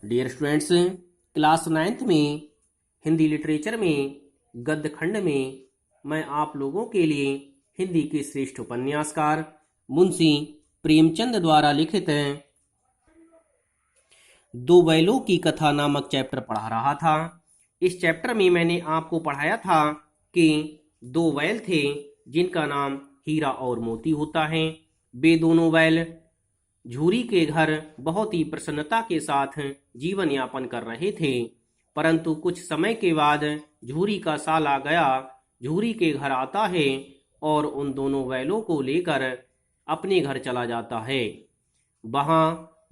Dear students, class 9th में Hindi literature में गद्य खंड में मैं आप लोगों के लिए हिंदी के श्रेष्ठ उपन्यासकार मुंशी प्रेमचंद द्वारा लिखित दो बैलों की कथा नामक चैप्टर पढ़ा रहा था। इस चैप्टर में मैंने आपको पढ़ाया था कि दो बैल थे जिनका नाम हीरा और मोती होता है। वे दोनों बैल झूरी के घर बहुत ही प्रसन्नता के साथ जीवन यापन कर रहे थे, परंतु कुछ समय के बाद झूरी का साला गया झूरी के घर आता है और उन दोनों बैलों को लेकर अपने घर चला जाता है। वहां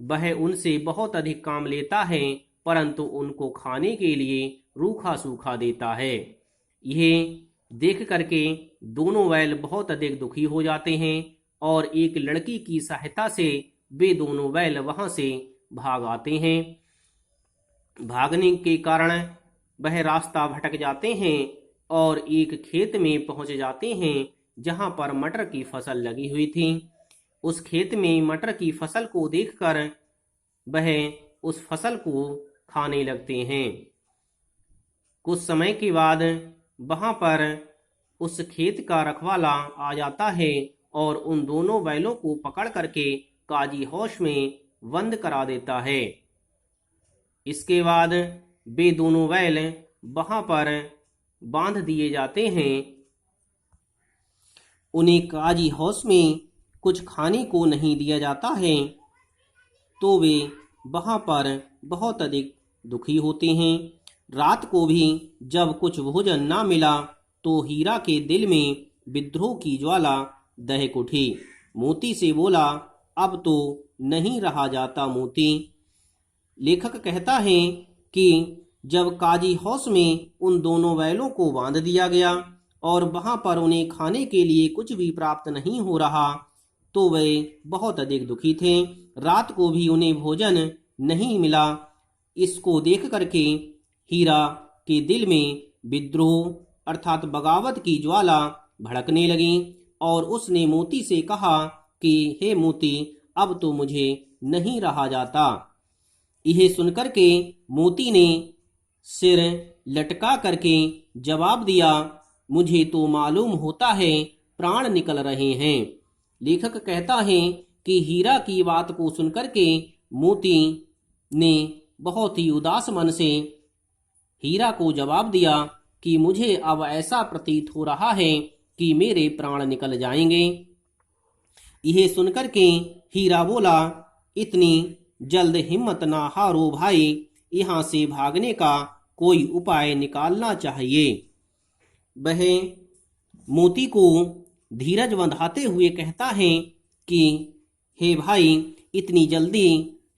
वह उनसे बहुत अधिक काम लेता है, परंतु उनको खाने के लिए रूखा सूखा देता है। यह देख करके दोनों बैल बहुत अधिक दुखी हो जाते हैं और एक लड़की की सहायता से वे दोनों बैल वहां से भाग आते हैं। भागने के कारण वह रास्ता भटक जाते हैं और एक खेत में पहुंच जाते हैं जहां पर मटर की फसल लगी हुई थी। उस खेत में मटर की फसल को देखकर वह उस फसल को खाने लगते हैं। कुछ समय के बाद वहां पर उस खेत का रखवाला आ जाता है और उन दोनों बैलों को पकड़ करके काजी हौश में बंद करा देता है। इसके बाद वे दोनों बैल वहां पर बांध दिए जाते हैं। उन्हें काजी हौश में कुछ खाने को नहीं दिया जाता है, तो वे वहां पर बहुत अधिक दुखी होते हैं। रात को भी जब कुछ भोजन ना मिला तो हीरा के दिल में विद्रोह की ज्वाला दहक उठी। मोती से बोला, अब तो नहीं रहा जाता मोती। लेखक कहता है कि जब काजी हौस में उन दोनों बैलों को बांध दिया गया और वहां पर उन्हें खाने के लिए कुछ भी प्राप्त नहीं हो रहा, तो वे बहुत अधिक दुखी थे। रात को भी उन्हें भोजन नहीं मिला। इसको देख करके हीरा के दिल में विद्रोह अर्थात बगावत की ज्वाला भड़कने लगी और उसने मोती से कहा कि हे मोती, अब तो मुझे नहीं रहा जाता। यह सुनकर के मोती ने सिर लटका करके जवाब दिया, मुझे तो मालूम होता है प्राण निकल रहे हैं। लेखक कहता है कि हीरा की बात को सुनकर के मोती ने बहुत ही उदास मन से हीरा को जवाब दिया कि मुझे अब ऐसा प्रतीत हो रहा है कि मेरे प्राण निकल जाएंगे। यह सुनकर के हीरा बोला, इतनी जल्द हिम्मत ना हारो भाई, यहाँ से भागने का कोई उपाय निकालना चाहिए। वह मोती को धीरज बंधाते हुए कहता है कि हे भाई, इतनी जल्दी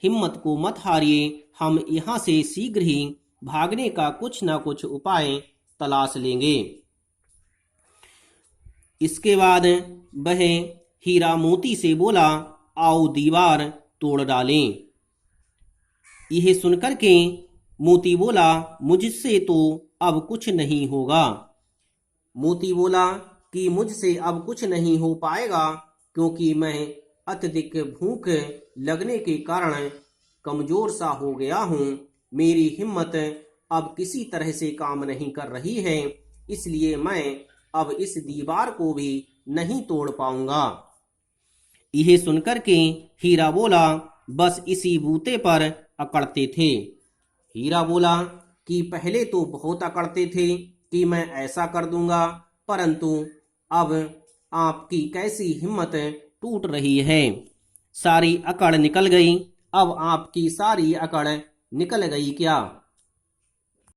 हिम्मत को मत हारिए, हम यहाँ से शीघ्र ही भागने का कुछ ना कुछ उपाय तलाश लेंगे। इसके बाद वह हीरा मोती से बोला, आओ दीवार तोड़ डालें। यह सुनकर के मोती बोला, मुझसे तो अब कुछ नहीं होगा। मोती बोला कि मुझसे अब कुछ नहीं हो पाएगा, क्योंकि मैं अत्यधिक भूख लगने के कारण कमजोर सा हो गया हूँ। मेरी हिम्मत अब किसी तरह से काम नहीं कर रही है, इसलिए मैं अब इस दीवार को भी नहीं तोड़ पाऊंगा। यह सुनकर के हीरा बोला, बस इसी बूते पर अकड़ते थे। हीरा बोला कि पहले तो बहुत अकड़ते थे कि मैं ऐसा कर दूंगा, परंतु अब आपकी कैसी हिम्मत टूट रही है। सारी अकड़ निकल गई। अब आपकी सारी अकड़ निकल गई क्या?